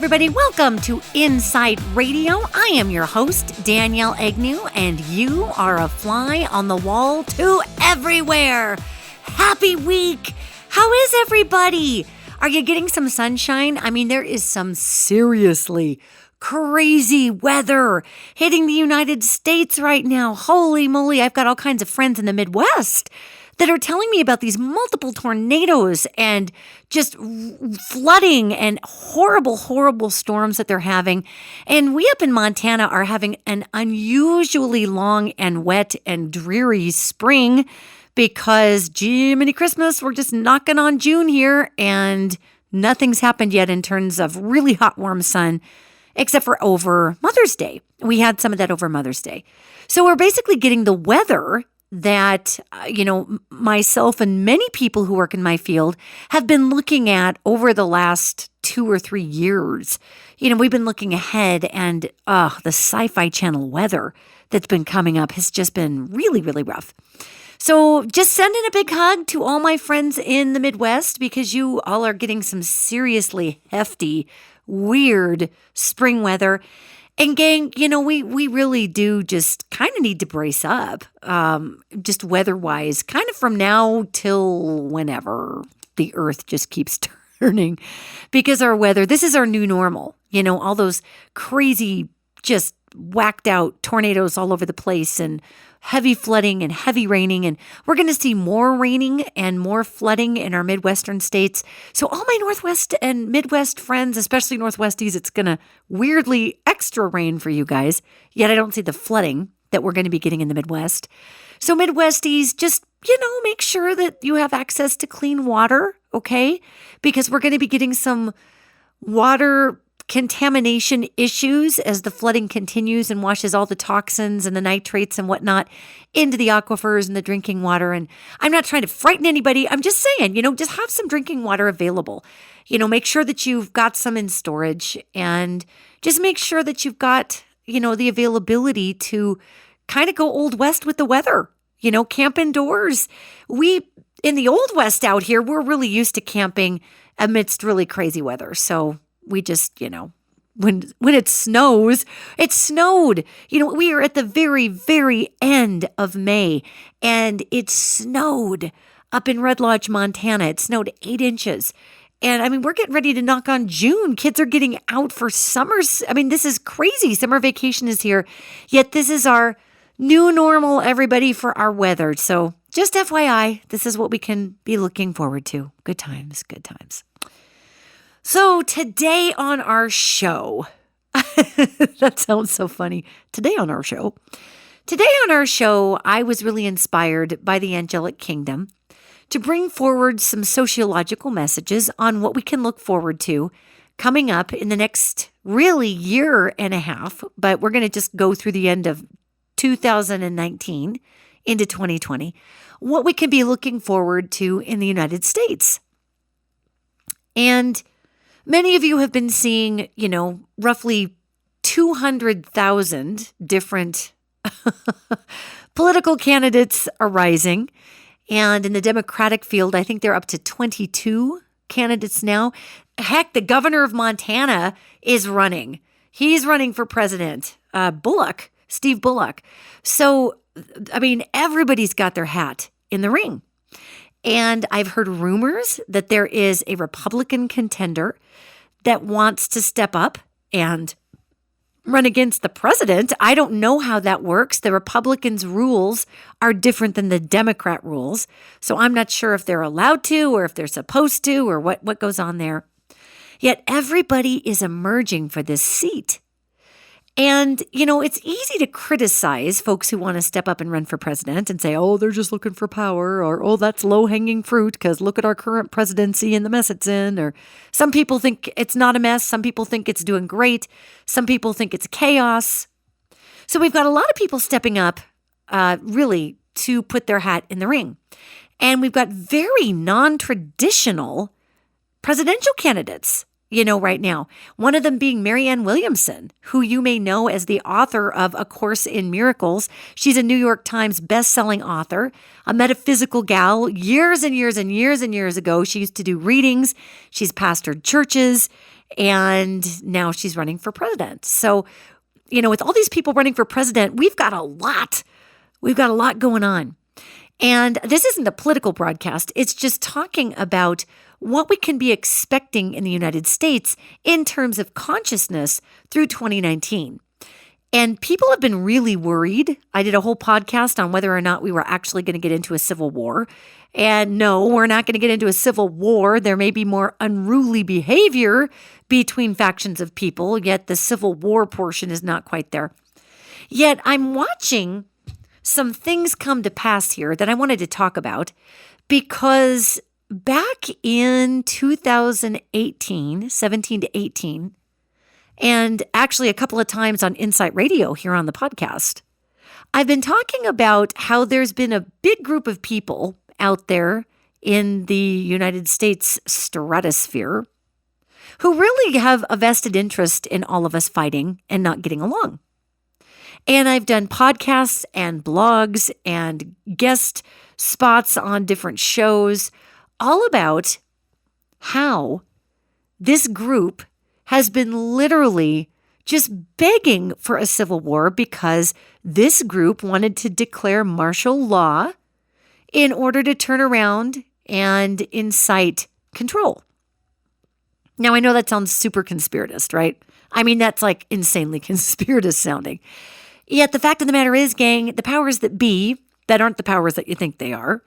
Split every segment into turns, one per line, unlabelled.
everybody. Welcome to InPsightRadio. I am your host, Danielle Egnew, and you are a fly on the wall to everywhere. Happy week. How is everybody? Are you getting some sunshine? I mean, there is some seriously crazy weather hitting the United States right now. Holy moly, I've got all kinds of friends in the Midwest that are telling me about these multiple tornadoes and just flooding and horrible, horrible storms that they're having. And we up in Montana are having an unusually long and wet and dreary spring because, Jiminy Christmas, we're just knocking on June here and nothing's happened yet in terms of really hot, warm sun, except for over Mother's Day. We had some of that over Mother's Day. So we're basically getting the weather that, myself and many people who work in my field have been looking at over the last 2 or 3 years. We've been looking ahead and the Sci-Fi Channel weather that's been coming up has just been really, really rough. So just sending a big hug to all my friends in the Midwest because you all are getting some seriously hefty, weird spring weather. And gang, we really do just kind of need to brace up, just weather-wise, kind of from now till whenever the earth just keeps turning. Because our weather, this is our new normal. All those crazy, just whacked out tornadoes all over the place and heavy flooding and heavy raining. And we're going to see more raining and more flooding in our Midwestern states. So all my Northwest and Midwest friends, especially Northwesties, it's going to weirdly extra rain for you guys. Yet I don't see the flooding that we're going to be getting in the Midwest. So Midwesties, just, make sure that you have access to clean water, okay? Because we're going to be getting some water contamination issues as the flooding continues and washes all the toxins and the nitrates and whatnot into the aquifers and the drinking water. And I'm not trying to frighten anybody. I'm just saying, just have some drinking water available. Make sure that you've got some in storage and just make sure that you've got, the availability to kind of go Old West with the weather, camp indoors. We, in the Old West out here, we're really used to camping amidst really crazy weather. So we just, when it snows, it snowed. We are at the very, very end of May, and it snowed up in Red Lodge, Montana. It snowed 8 inches. And we're getting ready to knock on June. Kids are getting out for summer. This is crazy. Summer vacation is here. Yet this is our new normal, everybody, for our weather. So just FYI, this is what we can be looking forward to. Good times, good times. So today on our show, that sounds so funny. Today on our show, I was really inspired by the angelic kingdom to bring forward some sociological messages on what we can look forward to coming up in the next really year and a half. But we're going to just go through the end of 2019 into 2020, what we can be looking forward to in the United States. And many of you have been seeing, roughly 200,000 different political candidates arising. And in the Democratic field, I think they're up to 22 candidates now. Heck, the governor of Montana is running. He's running for president. Steve Bullock. So, everybody's got their hat in the ring. And I've heard rumors that there is a Republican contender that wants to step up and run against the president. I don't know how that works. The Republicans' rules are different than the Democrat rules. So I'm not sure if they're allowed to or if they're supposed to or what goes on there. Yet everybody is emerging for this seat. And, it's easy to criticize folks who want to step up and run for president and say, oh, they're just looking for power, or, oh, that's low-hanging fruit because look at our current presidency and the mess it's in. Or some people think it's not a mess. Some people think it's doing great. Some people think it's chaos. So we've got a lot of people stepping up, really, to put their hat in the ring. And we've got very non-traditional presidential candidates, right now. One of them being Marianne Williamson, who you may know as the author of A Course in Miracles. She's a New York Times best-selling author, a metaphysical gal. Years and years and years and years ago, she used to do readings. She's pastored churches, and now she's running for president. So, with all these people running for president, we've got a lot. We've got a lot going on. And this isn't a political broadcast. It's just talking about what we can be expecting in the United States in terms of consciousness through 2019. And people have been really worried. I did a whole podcast on whether or not we were actually going to get into a civil war. And no, we're not going to get into a civil war. There may be more unruly behavior between factions of people, yet the civil war portion is not quite there. Yet I'm watching some things come to pass here that I wanted to talk about because back in 2018, 17 to 18, and actually a couple of times on InPsightRadio here on the podcast, I've been talking about how there's been a big group of people out there in the United States stratosphere who really have a vested interest in all of us fighting and not getting along. And I've done podcasts and blogs and guest spots on different shows all about how this group has been literally just begging for a civil war because this group wanted to declare martial law in order to turn around and incite control. Now, I know that sounds super conspiratist, right? I mean, that's like insanely conspiratist sounding. Yet the fact of the matter is, gang, the powers that be, that aren't the powers that you think they are,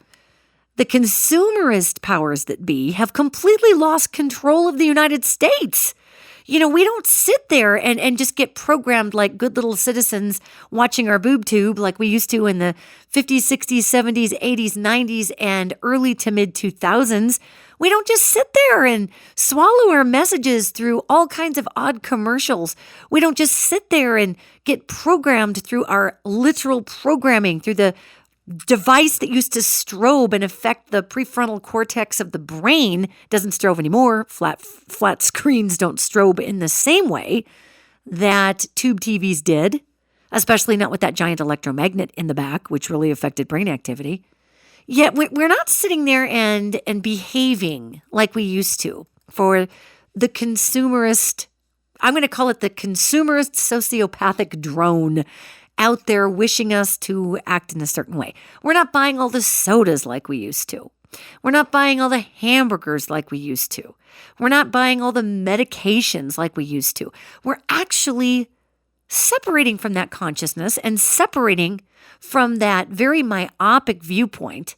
the consumerist powers that be have completely lost control of the United States. We don't sit there and just get programmed like good little citizens watching our boob tube like we used to in the 50s, 60s, 70s, 80s, 90s, and early to mid 2000s. We don't just sit there and swallow our messages through all kinds of odd commercials. We don't just sit there and get programmed through our literal programming, through the device that used to strobe and affect the prefrontal cortex of the brain. Doesn't strobe anymore. Flat screens don't strobe in the same way that tube TVs did, especially not with that giant electromagnet in the back, which really affected brain activity. Yet we're not sitting there and behaving like we used to for the consumerist, I'm going to call it the consumerist sociopathic drone out there wishing us to act in a certain way. We're not buying all the sodas like we used to. We're not buying all the hamburgers like we used to. We're not buying all the medications like we used to. We're actually separating from that consciousness and separating from that very myopic viewpoint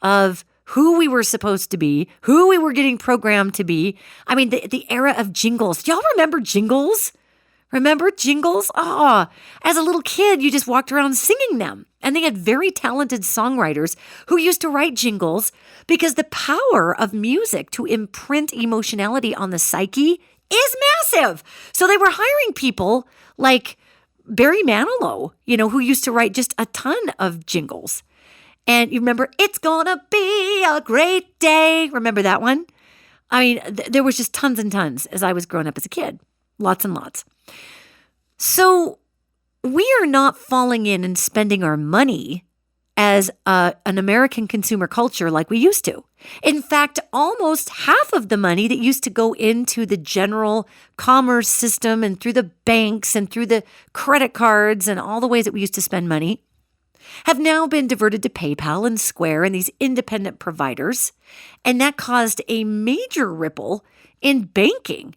of who we were supposed to be, who we were getting programmed to be. I mean, the era of jingles. Do y'all remember jingles? Remember jingles? As a little kid, you just walked around singing them. And they had very talented songwriters who used to write jingles because the power of music to imprint emotionality on the psyche is massive. So they were hiring people like Barry Manilow, who used to write just a ton of jingles. And you remember, it's gonna be a great day. Remember that one? I mean, there was just tons and tons as I was growing up as a kid. Lots and lots. So we are not falling in and spending our money as an American consumer culture like we used to. In fact, almost half of the money that used to go into the general commerce system and through the banks and through the credit cards and all the ways that we used to spend money have now been diverted to PayPal and Square and these independent providers. And that caused a major ripple in banking.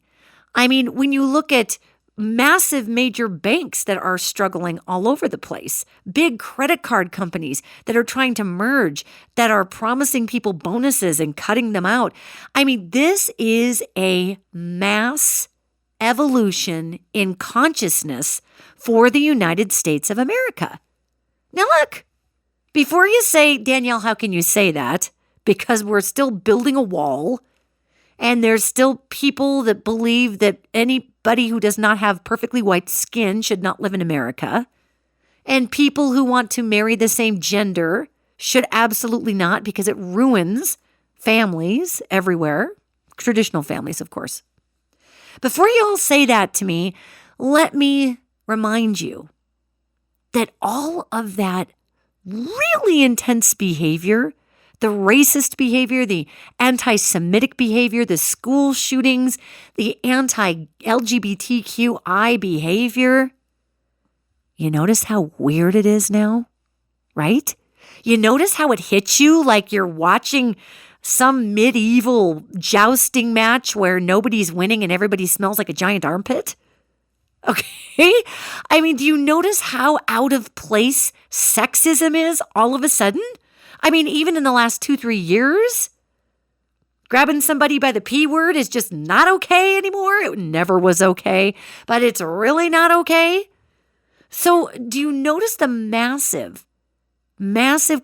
I mean, when you look at massive major banks that are struggling all over the place, big credit card companies that are trying to merge, that are promising people bonuses and cutting them out. I mean, this is a mass evolution in consciousness for the United States of America. Now look, before you say, Danielle, how can you say that? Because we're still building a wall and there's still people that believe that anybody who does not have perfectly white skin should not live in America. And people who want to marry the same gender should absolutely not because it ruins families everywhere. Traditional families, of course. Before you all say that to me, let me remind you that all of that really intense behavior the racist behavior, the anti-Semitic behavior, the school shootings, the anti-LGBTQI behavior. You notice how weird it is now, right? You notice how it hits you like you're watching some medieval jousting match where nobody's winning and everybody smells like a giant armpit? Okay? I mean, do you notice how out of place sexism is all of a sudden? I mean, even in the last 2-3 years, grabbing somebody by the P word is just not okay anymore. It never was okay, but it's really not okay. So do you notice the massive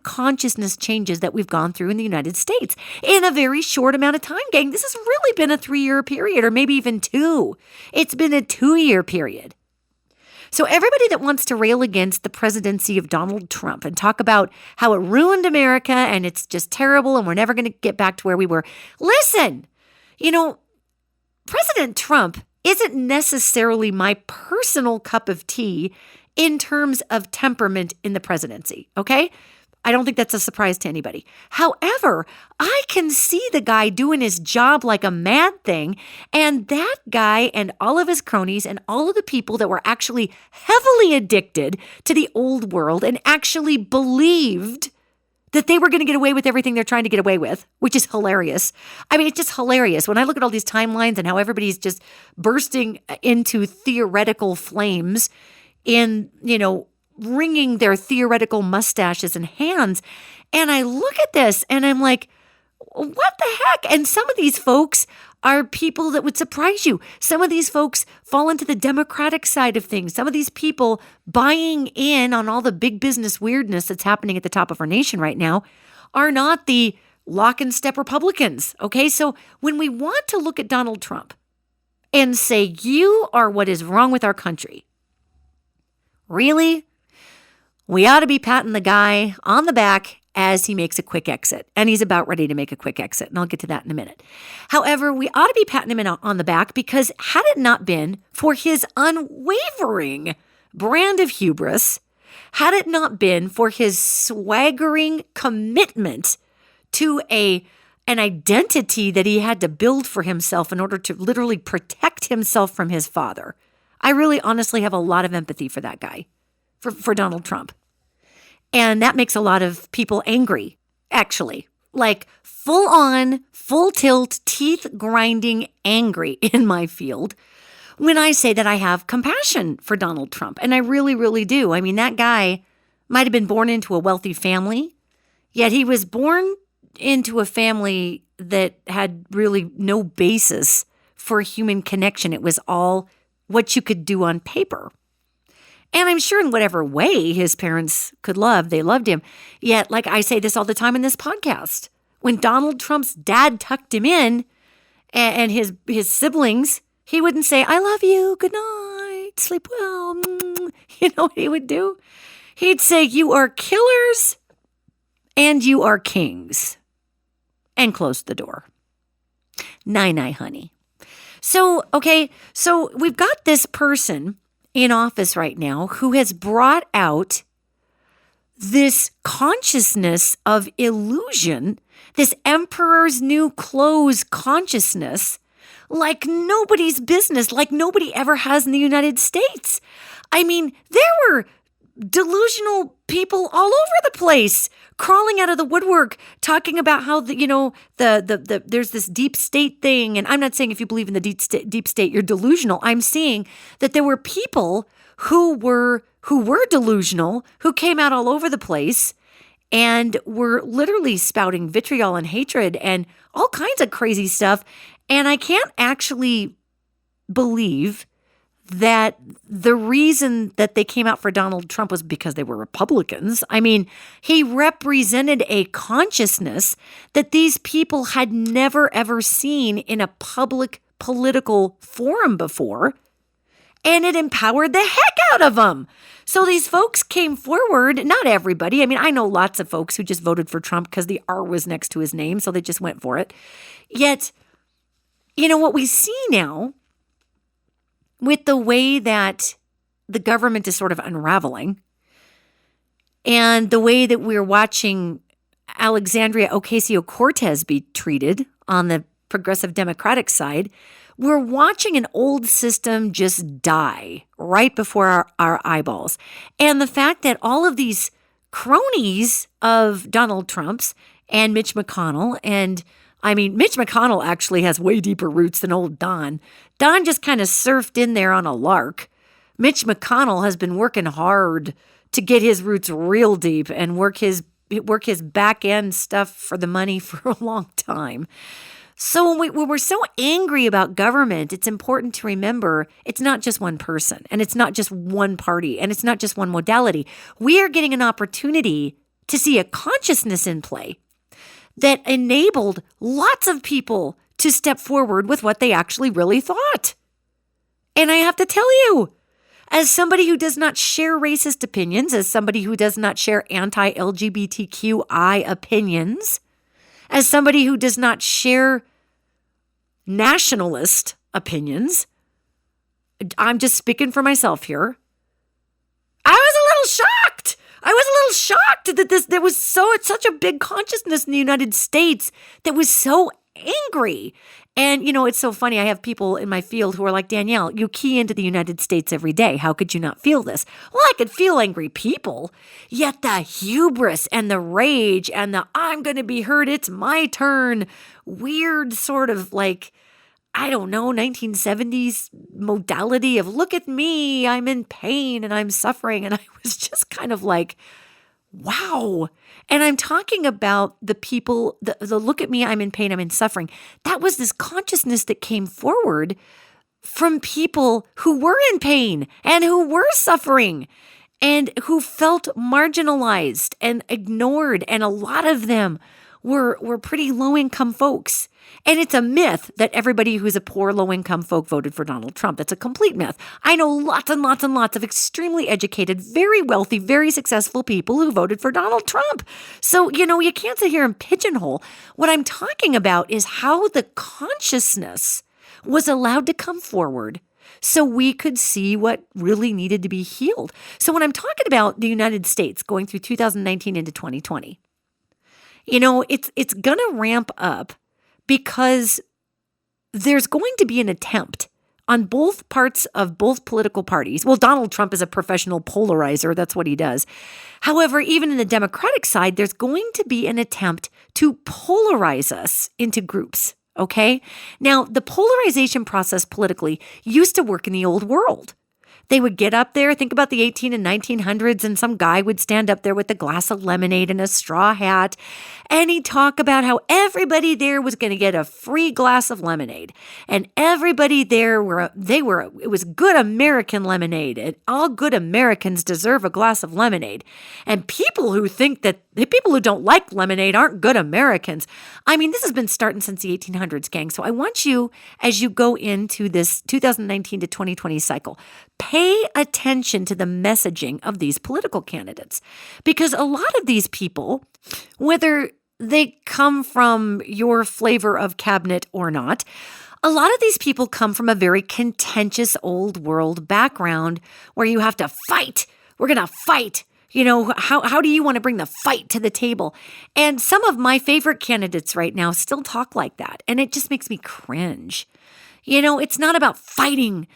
consciousness changes that we've gone through in the United States in a very short amount of time, gang? This has really been a 3-year period, or maybe even 2. It's been a 2-year period. So everybody that wants to rail against the presidency of Donald Trump and talk about how it ruined America and it's just terrible and we're never going to get back to where we were. Listen, President Trump isn't necessarily my personal cup of tea in terms of temperament in the presidency, okay? I don't think that's a surprise to anybody. However, I can see the guy doing his job like a mad thing, and that guy and all of his cronies and all of the people that were actually heavily addicted to the old world and actually believed that they were going to get away with everything they're trying to get away with, which is hilarious. I mean, it's just hilarious. When I look at all these timelines and how everybody's just bursting into theoretical flames in, wringing their theoretical mustaches and hands. And I look at this and I'm like, what the heck? And some of these folks are people that would surprise you. Some of these folks fall into the Democratic side of things. Some of these people buying in on all the big business weirdness that's happening at the top of our nation right now are not the lock and step Republicans. Okay. So when we want to look at Donald Trump and say, you are what is wrong with our country, really? We ought to be patting the guy on the back as he makes a quick exit. And he's about ready to make a quick exit. And I'll get to that in a minute. However, we ought to be patting him on the back because had it not been for his unwavering brand of hubris, had it not been for his swaggering commitment to an identity that he had to build for himself in order to literally protect himself from his father, I really honestly have a lot of empathy for that guy, for Donald Trump. And that makes a lot of people angry, actually. Like full on, full tilt, teeth grinding angry in my field when I say that I have compassion for Donald Trump. And I really, really do. I mean, that guy might have been born into a wealthy family, yet he was born into a family that had really no basis for human connection. It was all what you could do on paper. And I'm sure in whatever way his parents could love, they loved him. Yet, like I say this all the time in this podcast, when Donald Trump's dad tucked him in and his siblings, he wouldn't say, I love you, good night, sleep well. You know what he would do? He'd say, you are killers and you are kings. And close the door. Night-night, honey. So we've got this person in office right now who has brought out this consciousness of illusion, this emperor's new clothes consciousness, like nobody's business, like nobody ever has in the United States. I mean, there were delusional people all over the place crawling out of the woodwork talking about how there's this deep state thing. And I'm not saying if you believe in the deep state you're delusional. I'm saying that there were people who were delusional, who came out all over the place and were literally spouting vitriol and hatred and all kinds of crazy stuff. And I can't actually believe that the reason that they came out for Donald Trump was because they were Republicans. I mean, he represented a consciousness that these people had never, ever seen in a public political forum before, and it empowered the heck out of them. So these folks came forward, not everybody. I mean, I know lots of folks who just voted for Trump because the R was next to his name, so they just went for it. Yet, what we see now with the way that the government is sort of unraveling and the way that we're watching Alexandria Ocasio-Cortez be treated on the progressive Democratic side, we're watching an old system just die right before our eyeballs. And the fact that all of these cronies of Donald Trump's and Mitch McConnell, and I mean, Mitch McConnell actually has way deeper roots than old Don. Don just kind of surfed in there on a lark. Mitch McConnell has been working hard to get his roots real deep and work his back end stuff for the money for a long time. So when we're so angry about government, it's important to remember it's not just one person, and it's not just one party, and it's not just one modality. We are getting an opportunity to see a consciousness in play that enabled lots of people to step forward with what they actually really thought. And I have to tell you, as somebody who does not share racist opinions, as somebody who does not share anti-LGBTQI opinions, as somebody who does not share nationalist opinions, I'm just speaking for myself here. I was a little shocked. That there was such a big consciousness in the United States that was so angry. And, it's so funny. I have people in my field who are like, Danielle, you key into the United States every day. How could you not feel this? Well, I could feel angry people, yet the hubris and the rage and the I'm going to be heard, it's my turn, weird sort of like, I don't know, 1970s modality of look at me, I'm in pain and I'm suffering. And I was just kind of like, wow. And I'm talking about the people, the look at me, I'm in pain, I'm in suffering. That was this consciousness that came forward from people who were in pain and who were suffering and who felt marginalized and ignored. And a lot of them were pretty low-income folks. And it's a myth that everybody who's a poor, low-income folk voted for Donald Trump. That's a complete myth. I know lots and lots and lots of extremely educated, very wealthy, very successful people who voted for Donald Trump. So, you can't sit here and pigeonhole. What I'm talking about is how the consciousness was allowed to come forward so we could see what really needed to be healed. So when I'm talking about the United States going through 2019 into 2020, it's going to ramp up because there's going to be an attempt on both parts of both political parties. Well, Donald Trump is a professional polarizer. That's what he does. However, even in the Democratic side, there's going to be an attempt to polarize us into groups. Okay? Now, the polarization process politically used to work in the old world. They would get up there, think about the 18 and 1900s, and some guy would stand up there with a glass of lemonade and a straw hat, and he'd talk about how everybody there was going to get a free glass of lemonade. And everybody there it was good American lemonade, and all good Americans deserve a glass of lemonade. And people who think that the people who don't like lemonade aren't good Americans. I mean, this has been starting since the 1800s, gang. So I want you, as you go into this 2019 to 2020 cycle, pay attention to the messaging of these political candidates, because a lot of these people, whether they come from your flavor of cabinet or not, a lot of these people come from a very contentious old world background where you have to fight. We're going to fight. How do you want to bring the fight to the table? And some of my favorite candidates right now still talk like that. And it just makes me cringe. It's not about fighting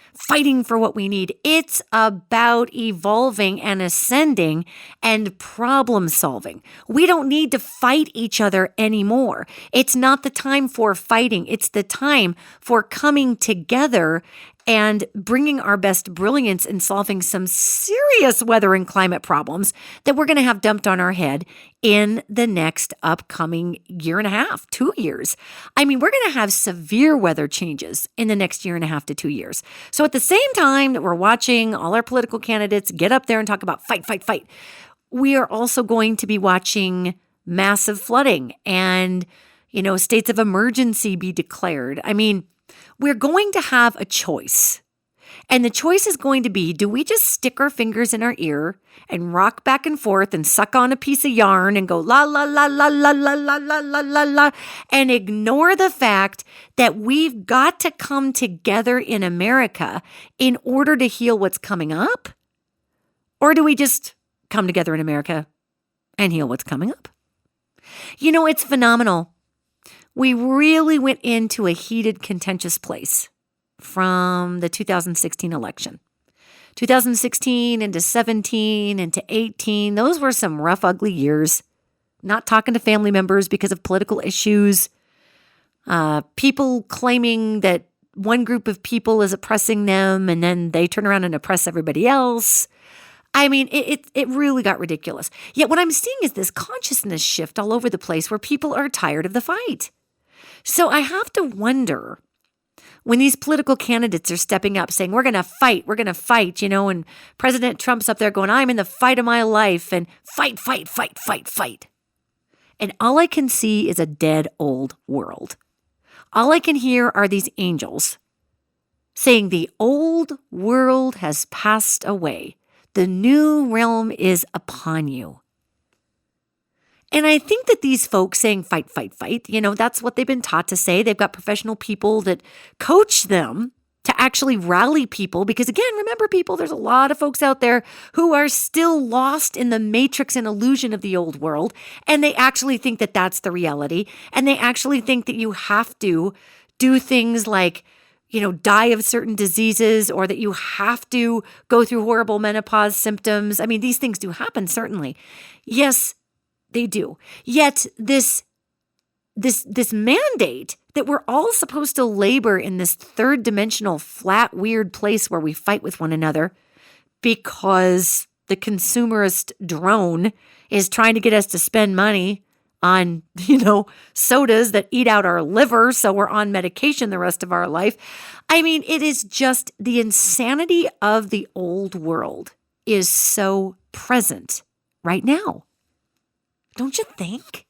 for what we need. It's about evolving and ascending and problem solving. We don't need to fight each other anymore. It's not the time for fighting. It's the time for coming together and bringing our best brilliance in solving some serious weather and climate problems that we're going to have dumped on our head in the next upcoming year and a half, 2 years. I mean, we're going to have severe weather changes in the next year and a half to 2 years. So at the same time that we're watching all our political candidates get up there and talk about fight, we are also going to be watching massive flooding and, states of emergency be declared. I mean, we're going to have a choice. And the choice is going to be, do we just stick our fingers in our ear and rock back and forth and suck on a piece of yarn and go la, la, la, la, la, la, la, la, la, la, la, and ignore the fact that we've got to come together in America in order to heal what's coming up? Or do we just come together in America and heal what's coming up? It's phenomenal. We really went into a heated, contentious place from the 2016 election. 2016 into 17 into 18, those were some rough, ugly years. Not talking to family members because of political issues. People claiming that one group of people is oppressing them and then they turn around and oppress everybody else. I mean, it really got ridiculous. Yet what I'm seeing is this consciousness shift all over the place where people are tired of the fight. So I have to wonder, when these political candidates are stepping up saying, we're going to fight, and President Trump's up there going, I'm in the fight of my life, and fight. And all I can see is a dead old world. All I can hear are these angels saying the old world has passed away. The new realm is upon you. And I think that these folks saying fight, that's what they've been taught to say. They've got professional people that coach them to actually rally people. Because again, remember people, there's a lot of folks out there who are still lost in the matrix and illusion of the old world. And they actually think that that's the reality. And they actually think that you have to do things like, die of certain diseases, or that you have to go through horrible menopause symptoms. I mean, these things do happen, certainly. Yes, they do. Yet this mandate that we're all supposed to labor in this third dimensional, flat, weird place where we fight with one another because the consumerist drone is trying to get us to spend money on, sodas that eat out our liver, so we're on medication the rest of our life. I mean, it is just the insanity of the old world is so present right now. Don't you think?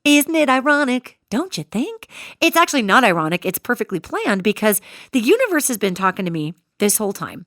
Isn't it ironic? Don't you think? It's actually not ironic. It's perfectly planned because the universe has been talking to me this whole time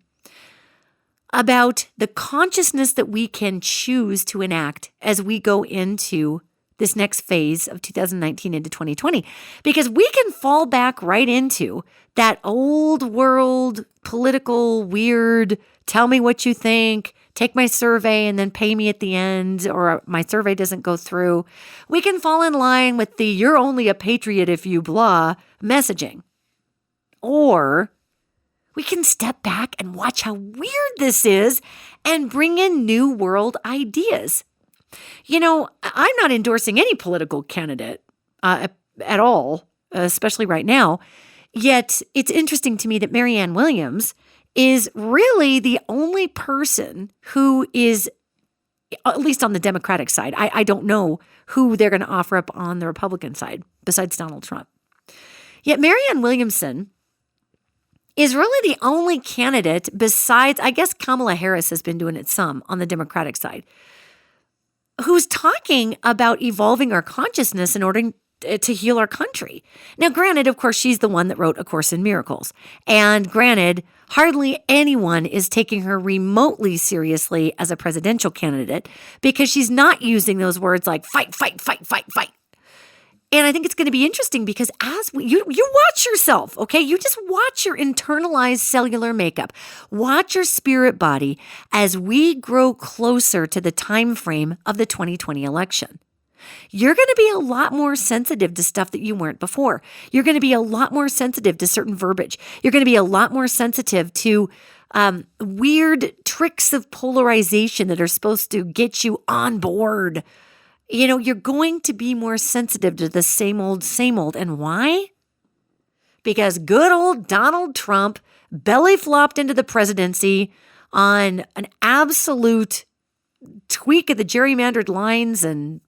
about the consciousness that we can choose to enact as we go into this next phase of 2019 into 2020. Because we can fall back right into that old world, political, weird, tell me what you think, take my survey and then pay me at the end, or my survey doesn't go through. We can fall in line with the you're only a patriot if you blah messaging. Or we can step back and watch how weird this is and bring in new world ideas. I'm not endorsing any political candidate at all, especially right now. Yet it's interesting to me that Marianne Williams is really the only person who is, at least on the Democratic side. I don't know who they're going to offer up on the Republican side besides Donald Trump. Yet Marianne Williamson is really the only candidate besides, I guess Kamala Harris has been doing it some on the Democratic side, who's talking about evolving our consciousness in order to heal our country. Now, granted, of course, she's the one that wrote A Course in Miracles. And granted, hardly anyone is taking her remotely seriously as a presidential candidate because she's not using those words like fight. And I think it's going to be interesting because you watch yourself, okay? You just watch your internalized cellular makeup. Watch your spirit body as we grow closer to the time frame of the 2020 election. You're going to be a lot more sensitive to stuff that you weren't before. You're going to be a lot more sensitive to certain verbiage. You're going to be a lot more sensitive to weird tricks of polarization that are supposed to get you on board. You're going to be more sensitive to the same old. And why? Because good old Donald Trump belly flopped into the presidency on an absolute tweak of the gerrymandered lines and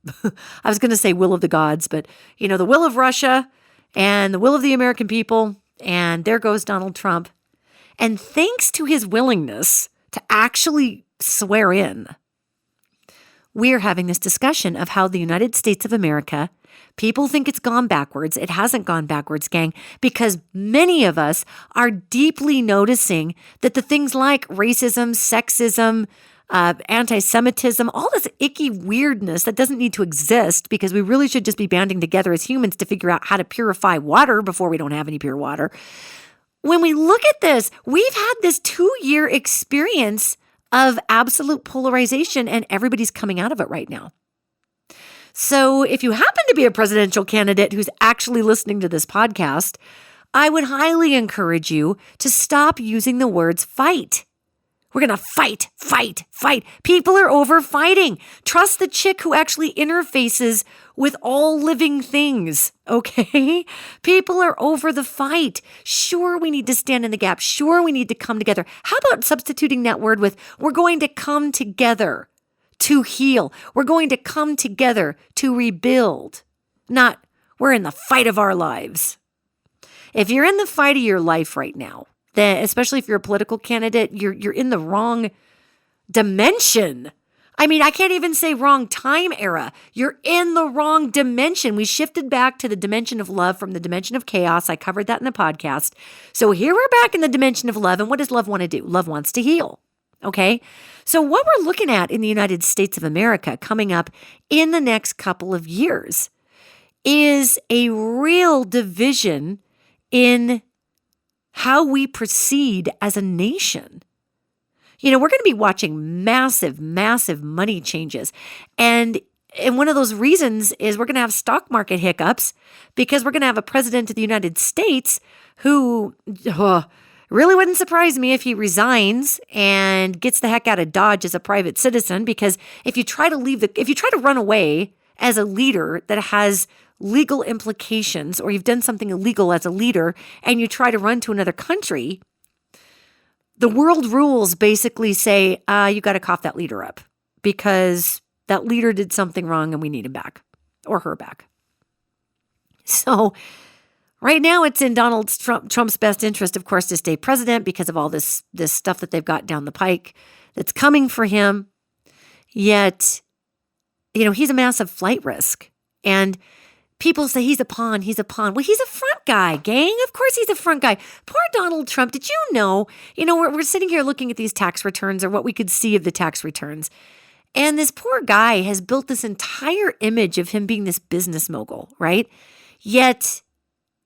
I was going to say will of the gods, but the will of Russia and the will of the American people. And there goes Donald Trump. And thanks to his willingness to actually swear in, we're having this discussion of how the United States of America, people think it's gone backwards. It hasn't gone backwards, gang, because many of us are deeply noticing that the things like racism, sexism, anti-Semitism, all this icky weirdness that doesn't need to exist because we really should just be banding together as humans to figure out how to purify water before we don't have any pure water. When we look at this, we've had this 2-year experience of absolute polarization and everybody's coming out of it right now. So if you happen to be a presidential candidate who's actually listening to this podcast, I would highly encourage you to stop using the words fight. We're going to fight, fight, fight. People are over fighting. Trust the chick who actually interfaces with all living things, okay? People are over the fight. Sure, we need to stand in the gap. Sure, we need to come together. How about substituting that word with, we're going to come together to heal. We're going to come together to rebuild. Not, we're in the fight of our lives. If you're in the fight of your life right now, then especially if you're a political candidate, you're in the wrong dimension. I mean, I can't even say wrong time era. You're in the wrong dimension. We shifted back to the dimension of love from the dimension of chaos. I covered that in the podcast. So here we're back in the dimension of love. And what does love want to do? Love wants to heal. Okay? So what we're looking at in the United States of America coming up in the next couple of years is a real division in how we proceed as a nation. We're going to be watching massive, massive money changes. And one of those reasons is we're going to have stock market hiccups because we're going to have a president of the United States who really wouldn't surprise me if he resigns and gets the heck out of Dodge as a private citizen, because if you try to run away as a leader that has legal implications, or you've done something illegal as a leader and you try to run to another country, the world rules basically say, you got to cough that leader up because that leader did something wrong and we need him back or her back. So right now it's in Donald Trump's best interest, of course, to stay president because of all this stuff that they've got down the pike that's coming for him. Yet, he's a massive flight risk. And people say he's a pawn. Well, he's a front guy, gang. Of course he's a front guy. Poor Donald Trump. Did you know, we're sitting here looking at these tax returns, or what we could see of the tax returns. And this poor guy has built this entire image of him being this business mogul, right? Yet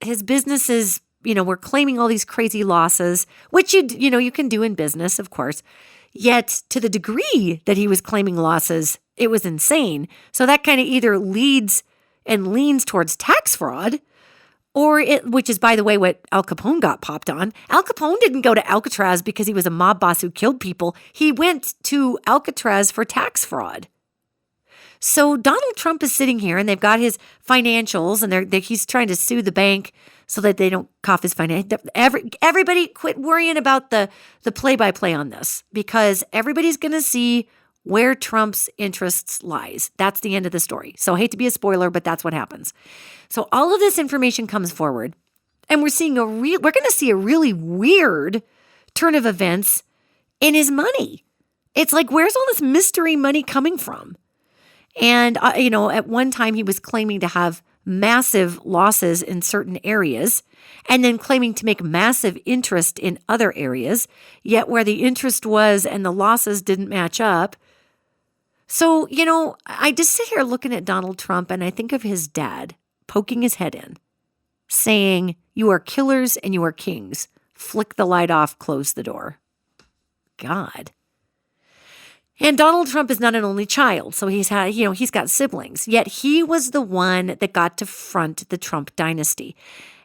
his businesses, we're claiming all these crazy losses, which you can do in business, of course. Yet to the degree that he was claiming losses, it was insane. So that kind of either leads and leans towards tax fraud, which is, by the way, what Al Capone got popped on. Al Capone didn't go to Alcatraz because he was a mob boss who killed people. He went to Alcatraz for tax fraud. So Donald Trump is sitting here, and they've got his financials, and he's trying to sue the bank so that they don't cough his financials. Everybody quit worrying about the play-by-play on this, because everybody's going to see where Trump's interests lies. That's the end of the story. So I hate to be a spoiler, but that's what happens. So all of this information comes forward, and we're going to see a really weird turn of events in his money. It's like, where's all this mystery money coming from? And, at one time he was claiming to have massive losses in certain areas and then claiming to make massive interest in other areas, yet where the interest was and the losses didn't match up. So, I just sit here looking at Donald Trump and I think of his dad poking his head in, saying, "You are killers and you are kings. Flick the light off, close the door." God. And Donald Trump is not an only child, so he's got siblings. Yet he was the one that got to front the Trump dynasty.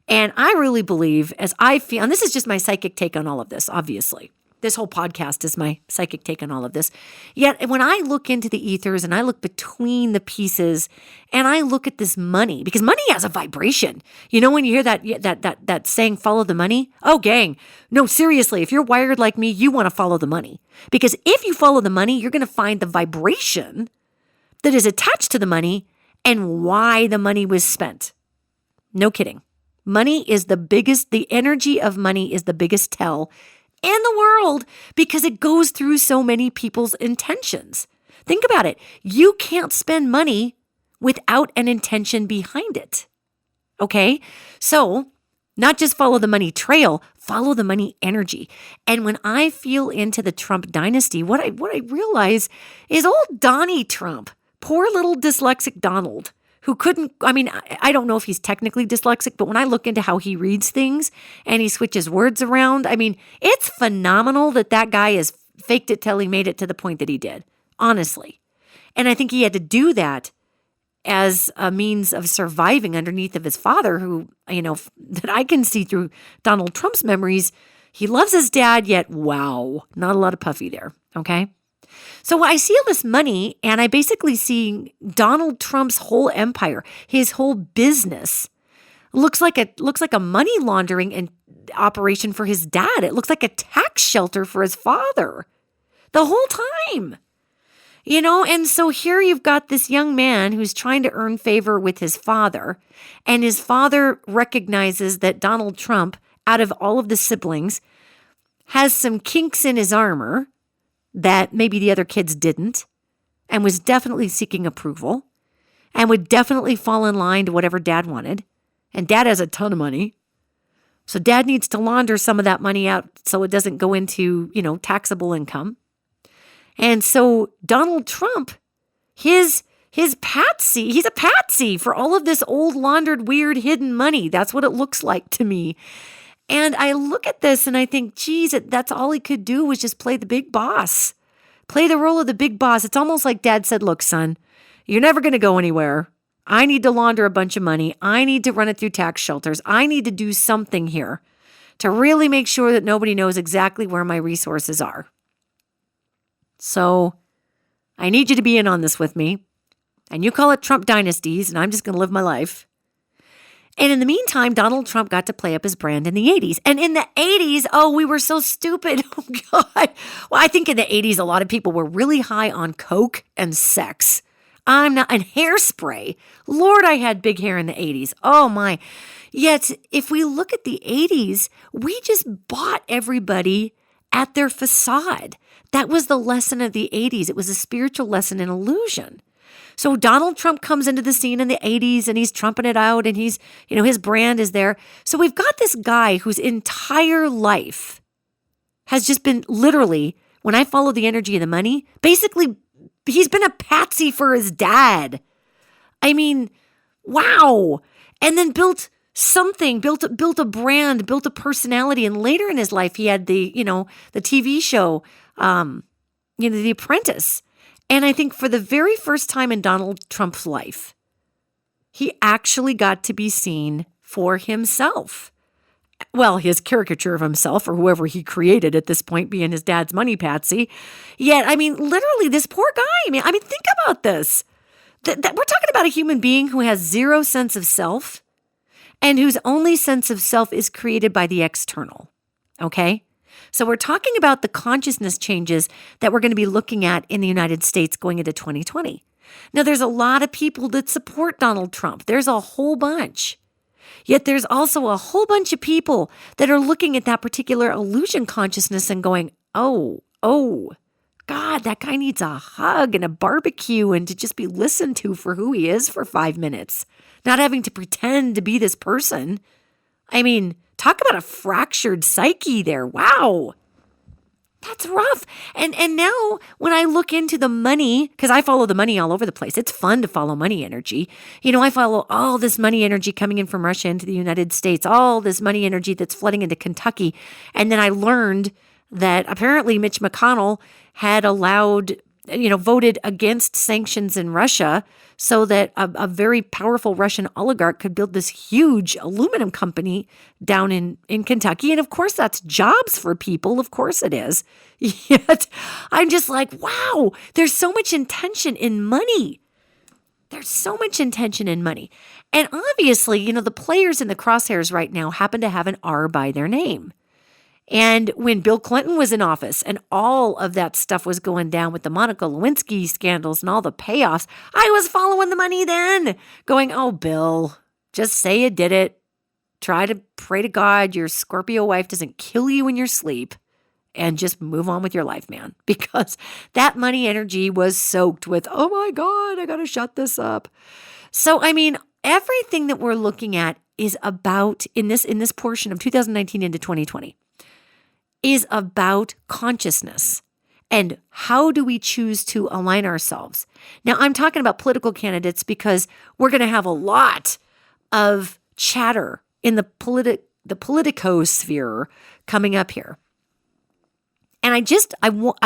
And I really believe, as I feel, and this is just my psychic take on all of this, obviously. This whole podcast is my psychic take on all of this. Yet when I look into the ethers and I look between the pieces and I look at this money, because money has a vibration. When you hear that saying, follow the money? Oh, gang. No, seriously, if you're wired like me, you want to follow the money. Because if you follow the money, you're going to find the vibration that is attached to the money and why the money was spent. No kidding. Money is the energy of money is the biggest tell in the world because it goes through so many people's intentions. Think about it. You can't spend money without an intention behind it. Okay? So, not just follow the money trail, follow the money energy. And when I feel into the Trump dynasty, what I realize is old Donnie Trump, poor little dyslexic Donald, who I don't know if he's technically dyslexic, but when I look into how he reads things and he switches words around, it's phenomenal that guy has faked it till he made it to the point that he did, honestly. And I think he had to do that as a means of surviving underneath of his father, who, that I can see through Donald Trump's memories. He loves his dad, yet, wow, not a lot of puffy there, okay? So I see all this money, and I basically see Donald Trump's whole empire, his whole business, looks like a money laundering and operation for his dad. It looks like a tax shelter for his father the whole time. And so here you've got this young man who's trying to earn favor with his father, and his father recognizes that Donald Trump, out of all of the siblings, has some kinks in his armor that maybe the other kids didn't, and was definitely seeking approval, and would definitely fall in line to whatever dad wanted. And dad has a ton of money. So dad needs to launder some of that money out so it doesn't go into, taxable income. And so Donald Trump, his patsy, he's a patsy for all of this old laundered, weird, hidden money. That's what it looks like to me. And I look at this and I think, geez, that's all he could do was just play the big boss, play the role of the big boss. It's almost like dad said, look, son, you're never going to go anywhere. I need to launder a bunch of money. I need to run it through tax shelters. I need to do something here to really make sure that nobody knows exactly where my resources are. So I need you to be in on this with me. And you call it Trump dynasties, and I'm just going to live my life. And in the meantime, Donald Trump got to play up his brand in the 80s. And in the 80s, we were so stupid. Oh, God. Well, I think in the 80s, a lot of people were really high on coke and sex. And hairspray. Lord, I had big hair in the 80s. Oh, my. Yet, if we look at the 80s, we just bought everybody at their facade. That was the lesson of the 80s. It was a spiritual lesson in illusion. So Donald Trump comes into the scene in the 80s and he's trumping it out and he's, his brand is there. So we've got this guy whose entire life has just been literally, when I follow the energy of the money, basically he's been a patsy for his dad. I mean, wow. And then built something, built a brand, built a personality. And later in his life, he had the TV show, The Apprentice. And I think for the very first time in Donald Trump's life, he actually got to be seen for himself. Well, his caricature of himself or whoever he created at this point being his dad's money patsy. Yet, literally this poor guy, think about this. We're talking about a human being who has zero sense of self and whose only sense of self is created by the external. Okay? So we're talking about the consciousness changes that we're going to be looking at in the United States going into 2020. Now, there's a lot of people that support Donald Trump. There's a whole bunch. Yet there's also a whole bunch of people that are looking at that particular illusion consciousness and going, oh, God, that guy needs a hug and a barbecue and to just be listened to for who he is for 5 minutes, not having to pretend to be this person. Talk about a fractured psyche there. Wow. That's rough. And now when I look into the money, because I follow the money all over the place, it's fun to follow money energy. I follow all this money energy coming in from Russia into the United States, all this money energy that's flooding into Kentucky. And then I learned that apparently Mitch McConnell had voted against sanctions in Russia so that a very powerful Russian oligarch could build this huge aluminum company down in Kentucky. And of course, that's jobs for people. Of course it is. Yet I'm just like, wow, there's so much intention in money. There's so much intention in money. And obviously, the players in the crosshairs right now happen to have an R by their name. And when Bill Clinton was in office and all of that stuff was going down with the Monica Lewinsky scandals and all the payoffs, I was following the money then, going, oh, Bill, just say you did it. Try to pray to God your Scorpio wife doesn't kill you in your sleep and just move on with your life, man. Because that money energy was soaked with, oh my God, I got to shut this up. So, everything that we're looking at is about, in this portion of 2019 into 2020, is about consciousness and how do we choose to align ourselves. Now, I'm talking about political candidates because we're going to have a lot of chatter in the politicosphere coming up here. And I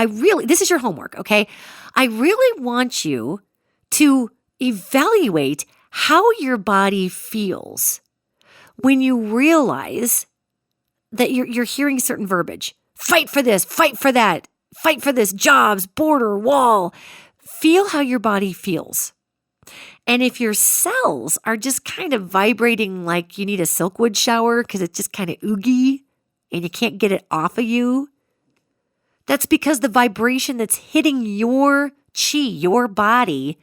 really, this is your homework, okay? I really want you to evaluate how your body feels when you realize that you're hearing certain verbiage. Fight for this, fight for that, fight for this, jobs, border, wall. Feel how your body feels. And if your cells are just kind of vibrating like you need a Silkwood shower because it's just kind of oogie and you can't get it off of you, that's because the vibration that's hitting your chi, your body,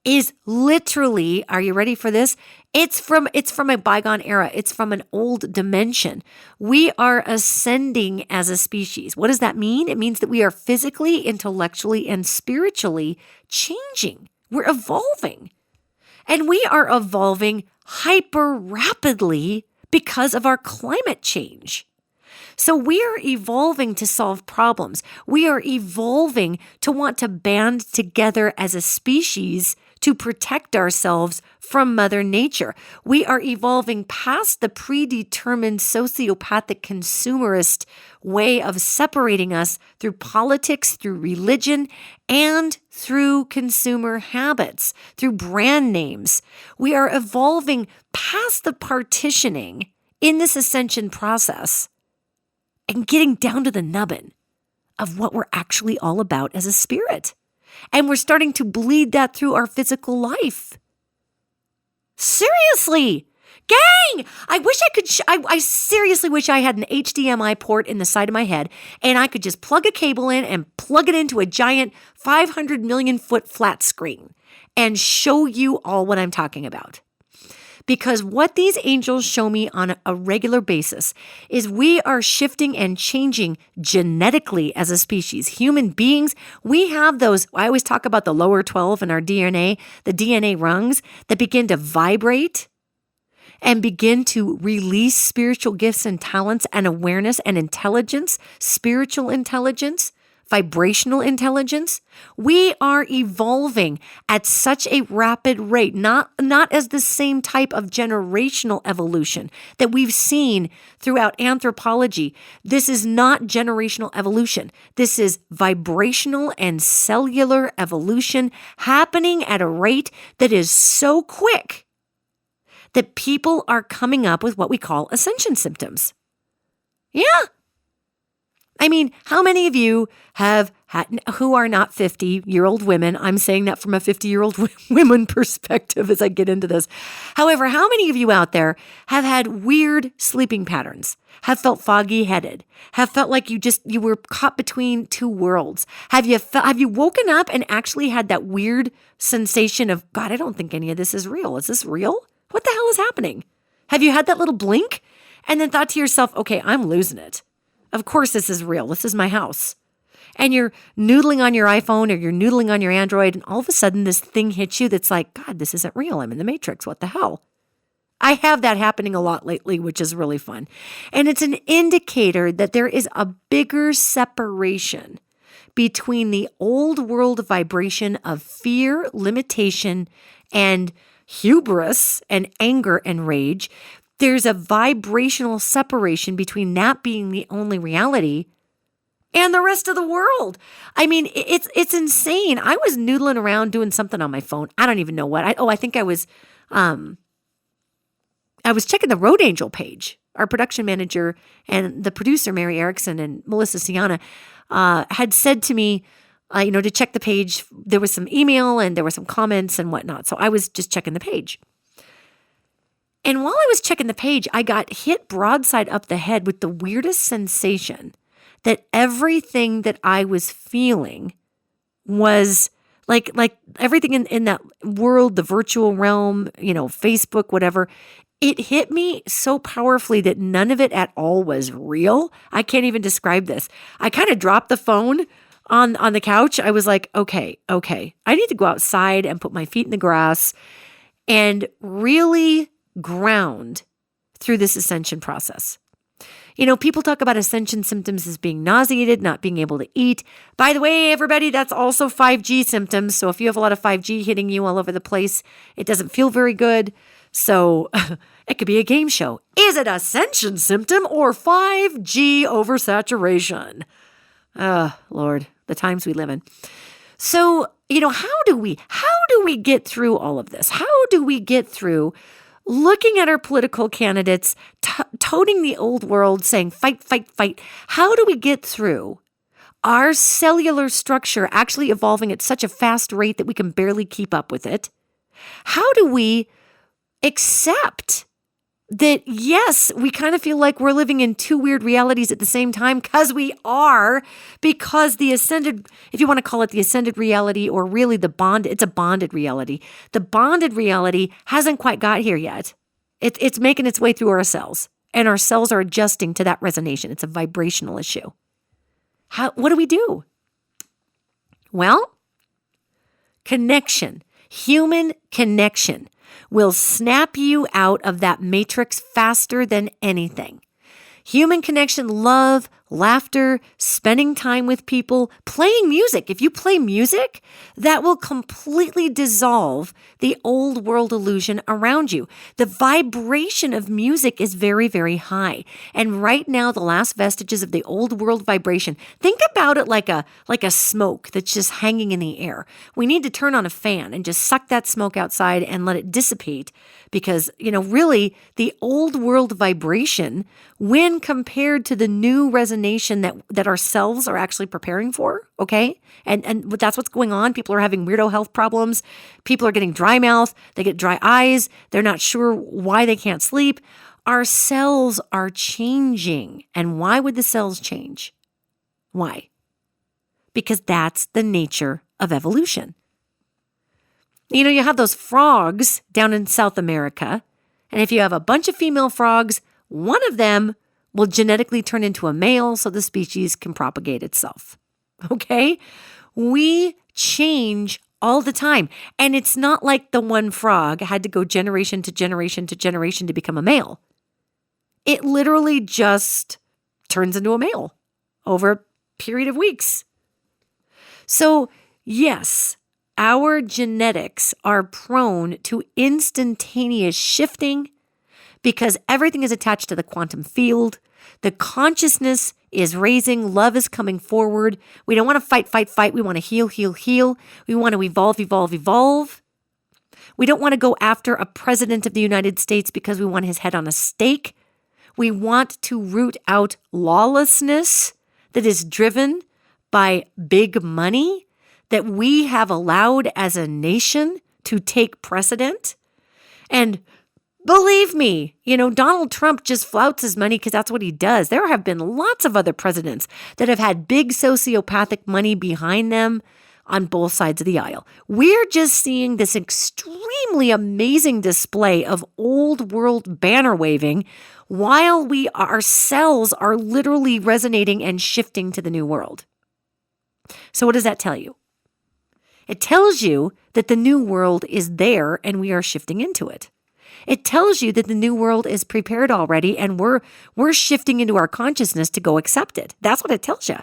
is literally, are you ready for this? It's from a bygone era. It's from an old dimension. We are ascending as a species. What does that mean? It means that we are physically, intellectually, and spiritually changing. We're evolving. And we are evolving hyper rapidly because of our climate change. So we are evolving to solve problems. We are evolving to want to band together as a species to protect ourselves from Mother Nature. We are evolving past the predetermined sociopathic consumerist way of separating us through politics, through religion, and through consumer habits, through brand names. We are evolving past the partitioning in this ascension process and getting down to the nubbin of what we're actually all about as a spirit. And we're starting to bleed that through our physical life. Seriously, gang, I wish I could, I seriously wish I had an HDMI port in the side of my head and I could just plug a cable in and plug it into a giant 500 million foot flat screen and show you all what I'm talking about. Because what these angels show me on a regular basis is we are shifting and changing genetically as a species. Human beings, we have those, I always talk about the lower 12 in our DNA, the DNA rungs that begin to vibrate and begin to release spiritual gifts and talents and awareness and intelligence, spiritual intelligence, vibrational intelligence. We are evolving at such a rapid rate, not as the same type of generational evolution that we've seen throughout anthropology. This is not generational evolution. This is vibrational and cellular evolution happening at a rate that is so quick that people are coming up with what we call ascension symptoms. Yeah. I mean, how many of you have had, who are not 50-year-old women? I'm saying that from a 50-year-old women perspective as I get into this. However, how many of you out there have had weird sleeping patterns, have felt foggy-headed, have felt like you were caught between two worlds? Have you woken up and actually had that weird sensation of, God, I don't think any of this is real. Is this real? What the hell is happening? Have you had that little blink and then thought to yourself, okay, I'm losing it. Of course this is real. This is my house. And you're noodling on your iPhone or you're noodling on your Android and all of a sudden this thing hits you that's like, God, this isn't real. I'm in the Matrix. What the hell? I have that happening a lot lately, which is really fun. And it's an indicator that there is a bigger separation between the old world vibration of fear, limitation, and hubris and anger and rage. There's a vibrational separation between that being the only reality and the rest of the world. I mean, it's insane. I was noodling around doing something on my phone. I don't even know what. I think I was checking the Road Angel page. Our production manager and the producer, Mary Erickson and Melissa Siana, had said to me, to check the page. There was some email and there were some comments and whatnot. So I was just checking the page. And while I was checking the page, I got hit broadside up the head with the weirdest sensation that everything that I was feeling was like everything in that world, the virtual realm, Facebook, whatever. It hit me so powerfully that none of it at all was real. I can't even describe this. I kind of dropped the phone on the couch. I was like, okay. I need to go outside and put my feet in the grass and really ground through this ascension process. People talk about ascension symptoms as being nauseated, not being able to eat. By the way, everybody, that's also 5G symptoms. So if you have a lot of 5G hitting you all over the place, it doesn't feel very good. So it could be a game show. Is it ascension symptom or 5G oversaturation? Lord, the times we live in. So, how do we get through all of this? How do we get through looking at our political candidates, toting the old world, saying fight, fight, fight? How do we get through our cellular structure actually evolving at such a fast rate that we can barely keep up with it? How do we accept that, yes, we kind of feel like we're living in two weird realities at the same time, because we are, because the ascended, if you want to call it the ascended reality, or really it's a bonded reality. The bonded reality hasn't quite got here yet. It's making its way through our cells, and our cells are adjusting to that resonation. It's a vibrational issue. What do we do? Well, connection, human connection, will snap you out of that matrix faster than anything. Human connection, love, laughter, spending time with people, playing music. If you play music, that will completely dissolve the old world illusion around you. The vibration of music is very, very high. And right now, the last vestiges of the old world vibration, think about it like a smoke that's just hanging in the air. We need to turn on a fan and just suck that smoke outside and let it dissipate, because, really, the old world vibration, when compared to the new resonation that our cells are actually preparing for, okay? And that's what's going on. People are having weirdo health problems. People are getting dry mouth. They get dry eyes. They're not sure why they can't sleep. Our cells are changing. And why would the cells change? Why? Because that's the nature of evolution. You have those frogs down in South America, and if you have a bunch of female frogs, one of them will genetically turn into a male so the species can propagate itself. Okay? We change all the time. And it's not like the one frog had to go generation to generation to generation to become a male. It literally just turns into a male over a period of weeks. So, yes, our genetics are prone to instantaneous shifting because everything is attached to the quantum field. The consciousness is raising. Love is coming forward. We don't want to fight, fight, fight. We want to heal, heal, heal. We want to evolve, evolve, evolve. We don't want to go after a president of the United States because we want his head on a stake. We want to root out lawlessness that is driven by big money, that we have allowed as a nation to take precedent. And believe me, Donald Trump just flouts his money because that's what he does. There have been lots of other presidents that have had big sociopathic money behind them on both sides of the aisle. We're just seeing this extremely amazing display of old world banner waving while our cells are literally resonating and shifting to the new world. So what does that tell you? It tells you that the new world is there and we are shifting into it. It tells you that the new world is prepared already and we're shifting into our consciousness to go accept it. That's what it tells you.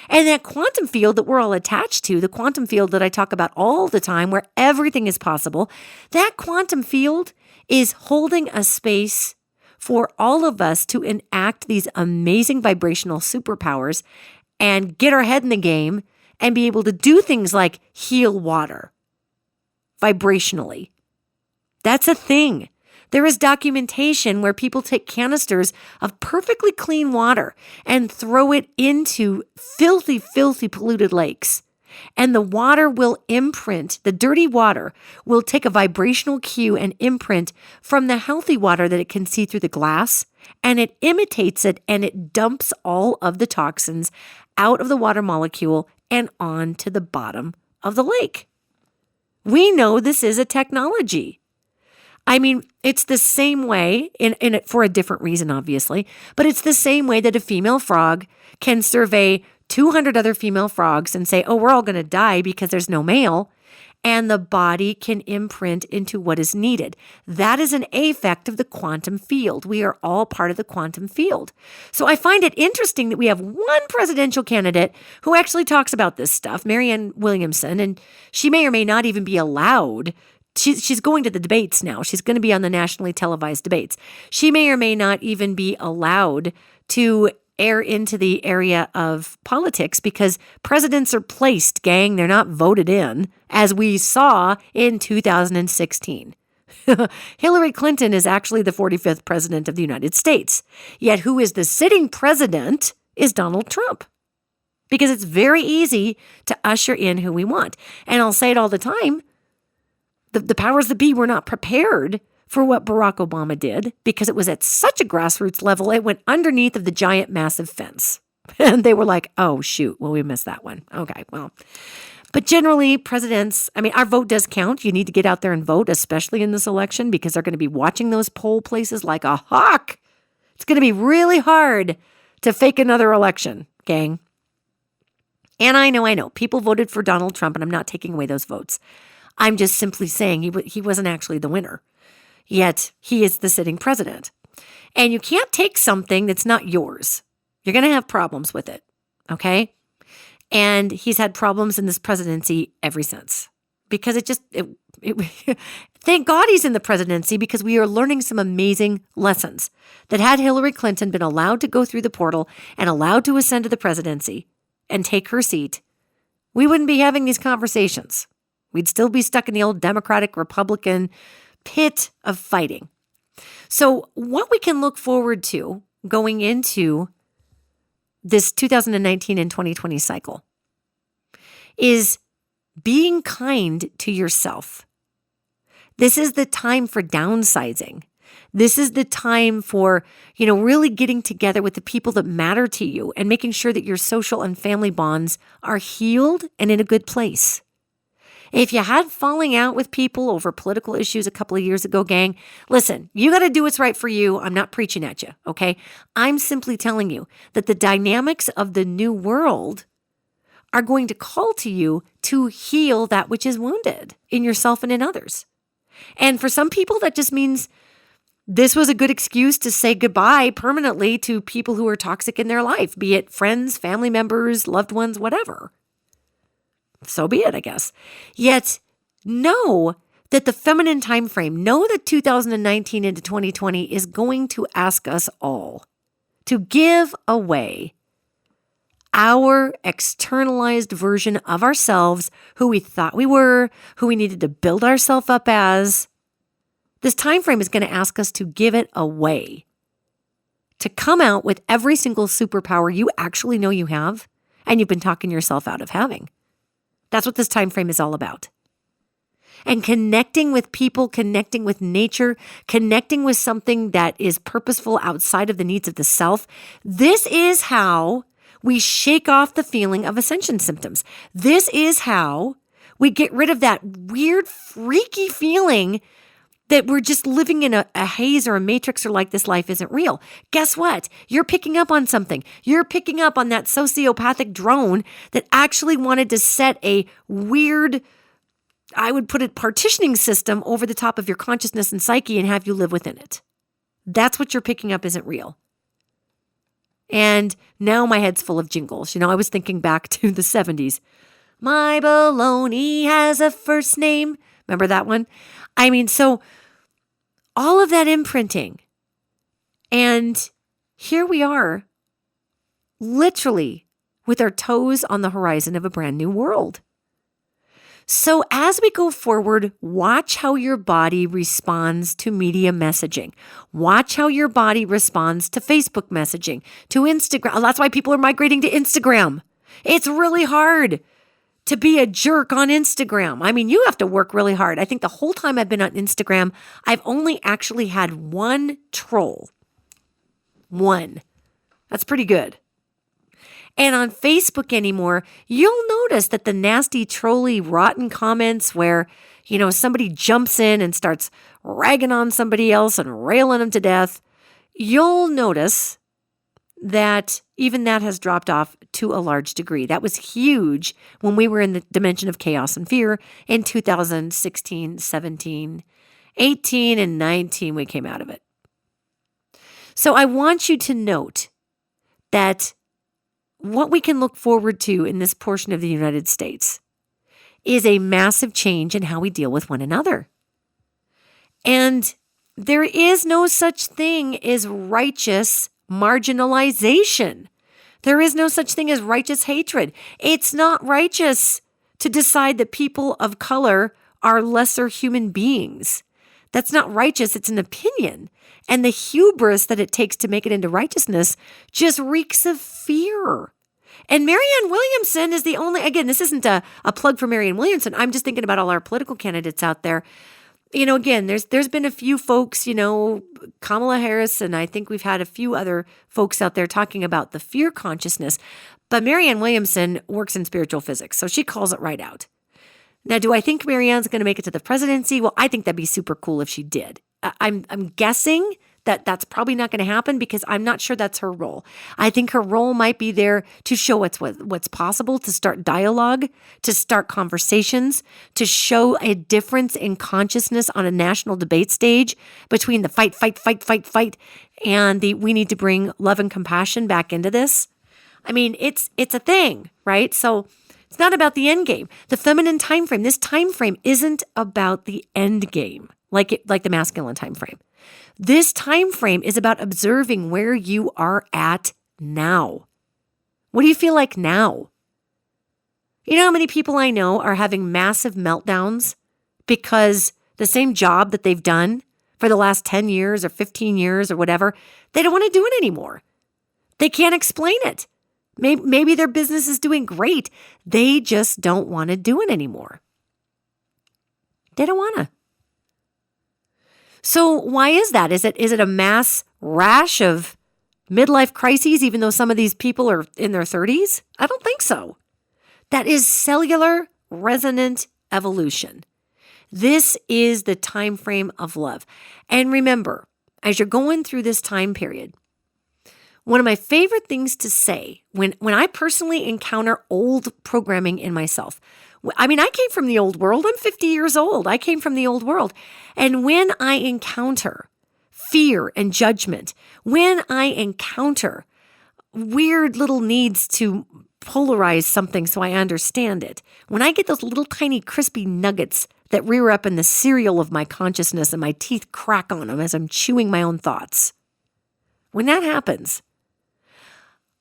And that quantum field that we're all attached to, the quantum field that I talk about all the time, where everything is possible, that quantum field is holding a space for all of us to enact these amazing vibrational superpowers and get our head in the game and be able to do things like heal water vibrationally. That's a thing. There is documentation where people take canisters of perfectly clean water and throw it into filthy, filthy polluted lakes. And the water will imprint, the dirty water will take a vibrational cue and imprint from the healthy water that it can see through the glass, and it imitates it and it dumps all of the toxins out of the water molecule and onto the bottom of the lake. We know this is a technology. I mean, it's the same way, in it for a different reason, obviously, but it's the same way that a female frog can survey 200 other female frogs and say, oh, we're all going to die because there's no male, and the body can imprint into what is needed. That is an effect of the quantum field. We are all part of the quantum field. So I find it interesting that we have one presidential candidate who actually talks about this stuff, Marianne Williamson, and she may or may not even be allowed. She's going to the debates now. She's going to be on the nationally televised debates. She may or may not even be allowed to air into the area of politics because presidents are placed, gang. They're not voted in, as we saw in 2016. Hillary Clinton is actually the 45th president of the United States. Yet who is the sitting president is Donald Trump. Because it's very easy to usher in who we want. And I'll say it all the time. The powers that be were not prepared for what Barack Obama did because it was at such a grassroots level, it went underneath of the giant, massive fence. And they were like, oh, shoot, well, we missed that one. Okay, well. But generally, presidents, our vote does count. You need to get out there and vote, especially in this election, because they're going to be watching those poll places like a hawk. It's going to be really hard to fake another election, gang. And I know, people voted for Donald Trump, and I'm not taking away those votes. I'm just simply saying he wasn't actually the winner. Yet he is the sitting president. And you can't take something that's not yours. You're going to have problems with it, okay? And he's had problems in this presidency ever since. Because thank God he's in the presidency because we are learning some amazing lessons. That had Hillary Clinton been allowed to go through the portal and allowed to ascend to the presidency and take her seat, we wouldn't be having these conversations. We'd still be stuck in the old Democratic Republican pit of fighting. So what we can look forward to going into this 2019 and 2020 cycle is being kind to yourself. This is the time for downsizing. This is the time for, really getting together with the people that matter to you and making sure that your social and family bonds are healed and in a good place. If you had falling out with people over political issues a couple of years ago, gang, listen, you got to do what's right for you. I'm not preaching at you, okay? I'm simply telling you that the dynamics of the new world are going to call to you to heal that which is wounded in yourself and in others. And for some people, that just means this was a good excuse to say goodbye permanently to people who are toxic in their life, be it friends, family members, loved ones, whatever. So be it, I guess. Yet know that the feminine time frame, know that 2019 into 2020 is going to ask us all to give away our externalized version of ourselves, who we thought we were, who we needed to build ourselves up as. This time frame is going to ask us to give it away, to come out with every single superpower you actually know you have and you've been talking yourself out of having. That's what this time frame is all about. And connecting with people, connecting with nature, connecting with something that is purposeful outside of the needs of the self. This is how we shake off the feeling of ascension symptoms. This is how we get rid of that weird, freaky feeling that we're just living in a haze or a matrix or like this life isn't real. Guess what? You're picking up on something. You're picking up on that sociopathic drone that actually wanted to set a weird, I would put it, partitioning system over the top of your consciousness and psyche and have you live within it. That's what you're picking up isn't real. And now my head's full of jingles. I was thinking back to the 70s. My baloney has a first name. Remember that one? So all of that imprinting. And here we are, literally with our toes on the horizon of a brand new world. So as we go forward, watch how your body responds to media messaging. Watch how your body responds to Facebook messaging, to Instagram. That's why people are migrating to Instagram. It's really hard to be a jerk on Instagram. You have to work really hard. I think the whole time I've been on Instagram, I've only actually had one troll. One. That's pretty good. And on Facebook anymore, you'll notice that the nasty, trolly, rotten comments where, somebody jumps in and starts ragging on somebody else and railing them to death, you'll notice that even that has dropped off to a large degree. That was huge when we were in the dimension of chaos and fear in 2016, 17, 18, and 19, we came out of it. So I want you to note that what we can look forward to in this portion of the United States is a massive change in how we deal with one another. And there is no such thing as righteous marginalization. There is no such thing as righteous hatred. It's not righteous to decide that people of color are lesser human beings. That's not righteous. It's an opinion. And the hubris that it takes to make it into righteousness just reeks of fear. And Marianne Williamson is the only, again, this isn't a plug for Marianne Williamson. I'm just thinking about all our political candidates out there. Again, there's been a few folks, Kamala Harris, and I think we've had a few other folks out there talking about the fear consciousness. But Marianne Williamson works in spiritual physics, so she calls it right out. Now, do I think Marianne's going to make it to the presidency? Well, I think that'd be super cool if she did. I'm guessing that's probably not going to happen because I'm not sure that's her role. I think her role might be there to show what's possible, to start dialogue, to start conversations, to show a difference in consciousness on a national debate stage between the fight, and the we need to bring love and compassion back into this. I mean, it's a thing, right? So it's not about the end game. The feminine time frame, this time frame isn't about the end game like the masculine time frame. This time frame is about observing where you are at now. What do you feel like now? You know how many people I know are having massive meltdowns because the same job that they've done for the last 10 years or 15 years or whatever, they don't want to do it anymore. They can't explain it. Maybe their business is doing great. They just don't want to do it anymore. They don't want to. So why is that? Is it a mass rash of midlife crises, even though some of these people are in their 30s? I don't think so. That is cellular resonant evolution. This is the time frame of love. And remember, as you're going through this time period, one of my favorite things to say when I personally encounter old programming in myself, I mean, I came from the old world. I'm 50 years old. I came from the old world. And when I encounter fear and judgment, when I encounter weird little needs to polarize something so I understand it, when I get those little tiny crispy nuggets that rear up in the cereal of my consciousness and my teeth crack on them as I'm chewing my own thoughts, when that happens,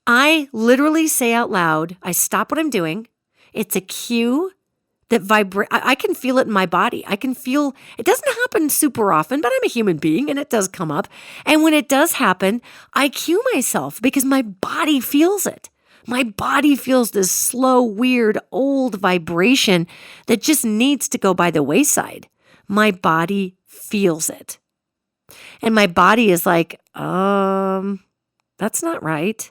I literally say out loud, I stop what I'm doing. It's a cue that vibrates. I can feel it in my body. I can feel, it doesn't happen super often, but I'm a human being and it does come up. And when it does happen, I cue myself because my body feels it. My body feels this slow, weird, old vibration that just needs to go by the wayside. My body feels it. And my body is like, that's not right.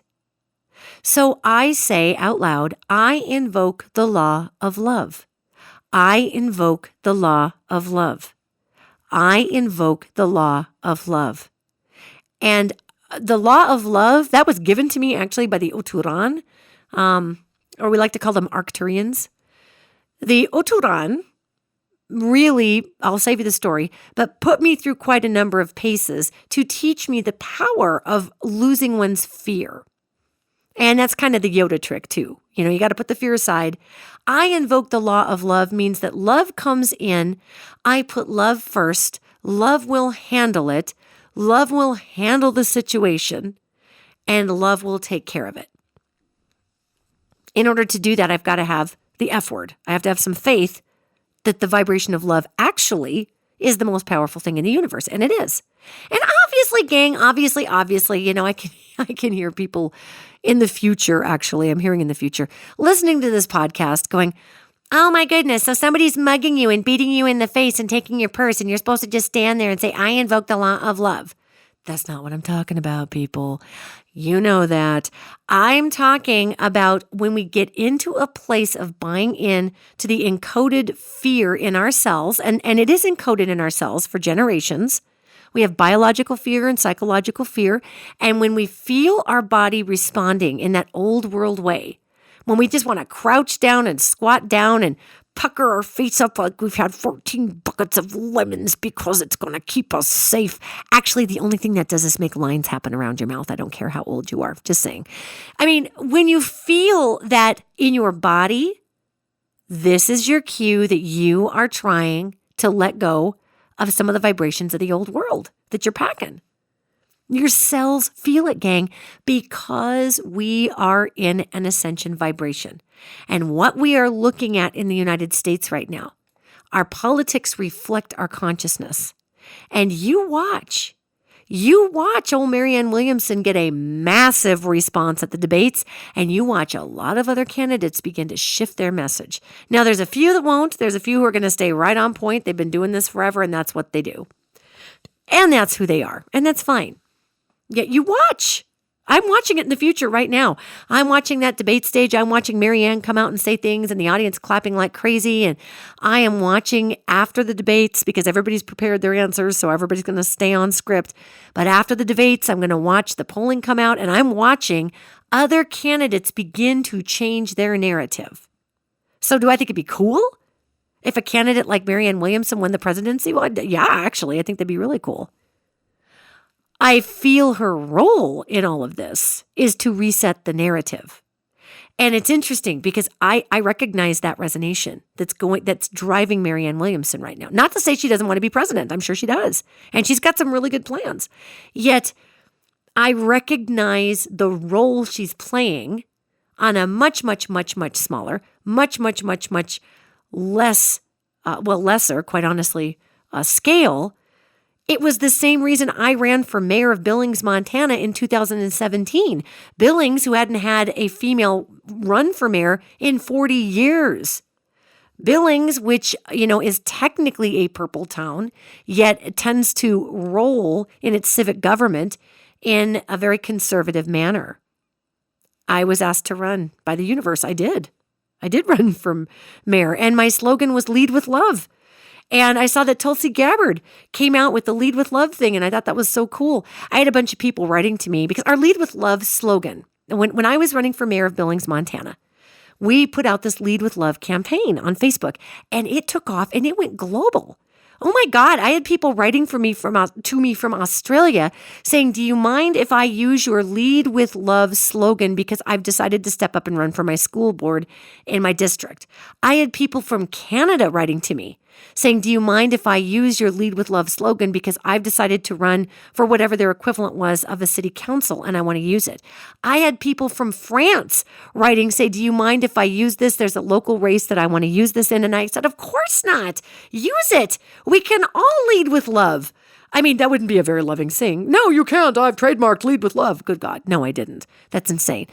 So I say out loud, I invoke the law of love. I invoke the law of love. I invoke the law of love. And the law of love, that was given to me actually by the Oturan, or we like to call them Arcturians. The Oturan really, I'll save you the story, but put me through quite a number of paces to teach me the power of losing one's fear. And that's kind of the Yoda trick too. You got to put the fear aside. I invoke the law of love means that love comes in. I put love first. Love will handle it. Love will handle the situation, and love will take care of it. In order to do that, I've got to have the F word. I have to have some faith that the vibration of love actually is the most powerful thing in the universe, and it is. And obviously, gang, obviously, I can hear people in the future, actually, I'm hearing in the future, listening to this podcast going, oh my goodness, so somebody's mugging you and beating you in the face and taking your purse and you're supposed to just stand there and say, I invoke the law of love. That's not what I'm talking about, people. You know that. I'm talking about when we get into a place of buying in to the encoded fear in our cells, and it is encoded in our cells for generations. We have biological fear and psychological fear. And when we feel our body responding in that old world way, when we just want to crouch down and squat down and pucker our face up like we've had 14 buckets of lemons because it's going to keep us safe. Actually, the only thing that does is make lines happen around your mouth. I don't care how old you are. Just saying. I mean, when you feel that in your body, this is your cue that you are trying to let go of some of the vibrations of the old world that you're packing. Your cells feel it, gang, because we are in an ascension vibration. And what we are looking at in the United States right now, our politics reflect our consciousness. And you watch old Marianne Williamson get a massive response at the debates, and you watch a lot of other candidates begin to shift their message. Now, there's a few that won't. There's a few who are going to stay right on point. They've been doing this forever, and that's what they do. And that's who they are, and that's fine. Yet you watch. I'm watching it in the future right now. I'm watching that debate stage. I'm watching Marianne come out and say things and the audience clapping like crazy. And I am watching after the debates because everybody's prepared their answers. So everybody's going to stay on script. But after the debates, I'm going to watch the polling come out and I'm watching other candidates begin to change their narrative. So do I think it'd be cool if a candidate like Marianne Williamson won the presidency? Well, yeah, actually, I think that'd be really cool. I feel her role in all of this is to reset the narrative. And it's interesting because I recognize that resonation that's driving Marianne Williamson right now. Not to say she doesn't want to be president. I'm sure she does. And she's got some really good plans. Yet I recognize the role she's playing on a much, much, much, much smaller, much, much, much, much less, lesser, quite honestly, scale. It was the same reason I ran for mayor of Billings, Montana in 2017. Billings, who hadn't had a female run for mayor in 40 years. Billings, which, is technically a purple town, yet it tends to roll in its civic government in a very conservative manner. I was asked to run by the universe. I did run for mayor, and my slogan was Lead with Love. And I saw that Tulsi Gabbard came out with the Lead with Love thing, and I thought that was so cool. I had a bunch of people writing to me because our Lead with Love slogan, when I was running for mayor of Billings, Montana, we put out this Lead with Love campaign on Facebook, and it took off and it went global. Oh my God, I had people writing to me from Australia saying, do you mind if I use your Lead with Love slogan because I've decided to step up and run for my school board in my district? I had people from Canada writing to me saying, do you mind if I use your Lead with Love slogan because I've decided to run for whatever their equivalent was of a city council and I want to use it? I had people from France writing, say, do you mind if I use this? There's a local race that I want to use this in. And I said, of course not. Use it. We can all lead with love. I mean, that wouldn't be a very loving saying. No, you can't. I've trademarked Lead with Love. Good God. No, I didn't. That's insane.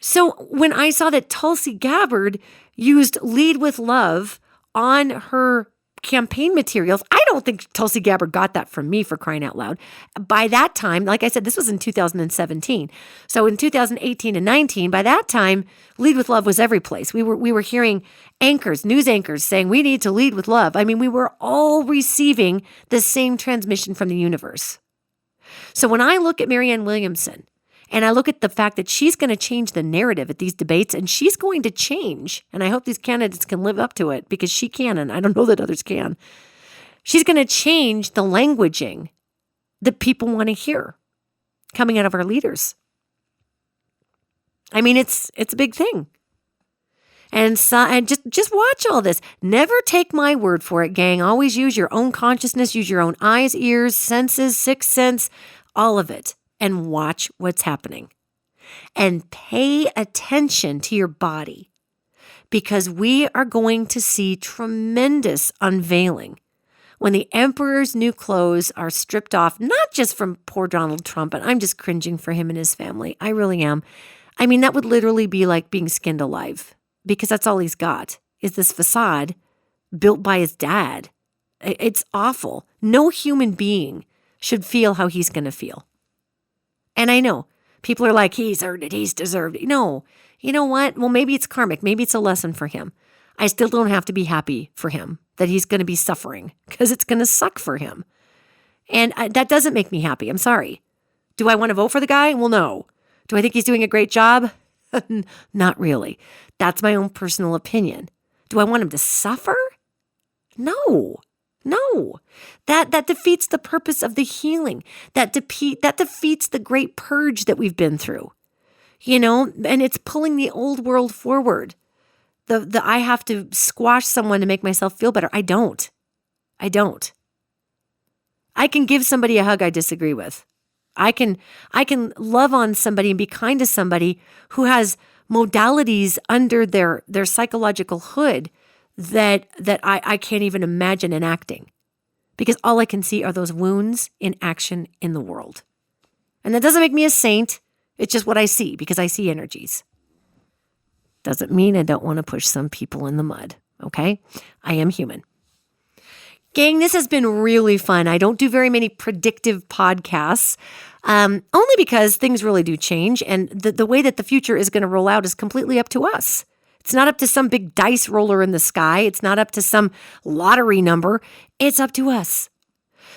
So when I saw that Tulsi Gabbard used Lead with Love on her campaign materials, I don't think Tulsi Gabbard got that from me, for crying out loud. By that time, like I said, this was in 2017. So in 2018 and 19, by that time, Lead with Love was every place. We were hearing news anchors saying we need to lead with love. I mean, we were all receiving the same transmission from the universe. So when I look at Marianne Williamson, and I look at the fact that she's going to change the narrative at these debates, and she's going to change, and I hope these candidates can live up to it because she can, and I don't know that others can. She's going to change the languaging that people want to hear coming out of our leaders. I mean, it's a big thing. And just watch all this. Never take my word for it, gang. Always use your own consciousness, use your own eyes, ears, senses, sixth sense, all of it. And watch what's happening. And pay attention to your body because we are going to see tremendous unveiling when the emperor's new clothes are stripped off, not just from poor Donald Trump, and I'm just cringing for him and his family. I really am. I mean, that would literally be like being skinned alive because that's all he's got is this facade built by his dad. It's awful. No human being should feel how he's going to feel. And I know people are like, he's earned it, he's deserved it. No, you know what? Well, maybe it's karmic. Maybe it's a lesson for him. I still don't have to be happy for him that he's going to be suffering because it's going to suck for him. And that doesn't make me happy. I'm sorry. Do I want to vote for the guy? Well, no. Do I think he's doing a great job? Not really. That's my own personal opinion. Do I want him to suffer? No. That defeats the purpose of the healing. That defeats the great purge that we've been through. And it's pulling the old world forward. The I have to squash someone to make myself feel better. I don't. I can give somebody a hug I disagree with. I can love on somebody and be kind to somebody who has modalities under their psychological hood that I can't even imagine enacting, because all I can see are those wounds in action in the world. And that doesn't make me a saint. It's just what I see, because I see energies. Doesn't mean I don't want to push some people in the mud, okay? I am human. Gang, this has been really fun. I don't do very many predictive podcasts, only because things really do change, and the way that the future is going to roll out is completely up to us. It's not up to some big dice roller in the sky. It's not up to some lottery number. It's up to us.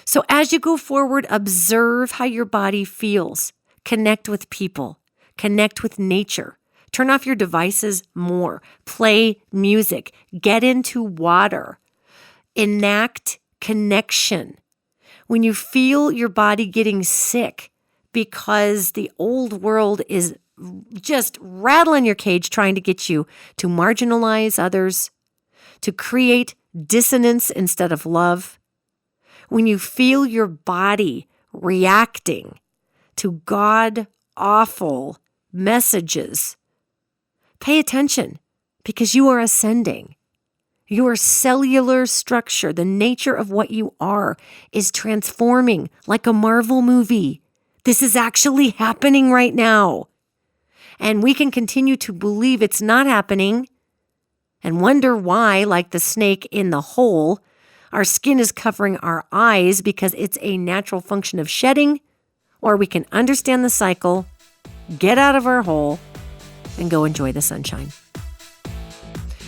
So as you go forward, observe how your body feels. Connect with people. Connect with nature. Turn off your devices more. Play music. Get into water. Enact connection. When you feel your body getting sick because the old world is just rattling your cage trying to get you to marginalize others, to create dissonance instead of love, when you feel your body reacting to god-awful messages, pay attention, because you are ascending. Your cellular structure, the nature of what you are, is transforming like a Marvel movie. This is actually happening right now. And we can continue to believe it's not happening and wonder why, like the snake in the hole, our skin is covering our eyes because it's a natural function of shedding, or we can understand the cycle, get out of our hole, and go enjoy the sunshine.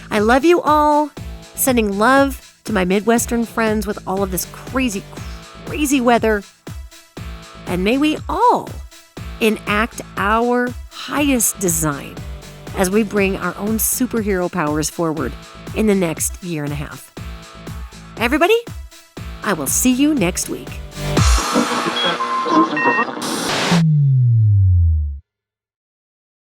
I love you all. Sending love to my Midwestern friends with all of this crazy, crazy weather. And may we all enact our highest design as we bring our own superhero powers forward in the next year and a half. Everybody, I will see you next week.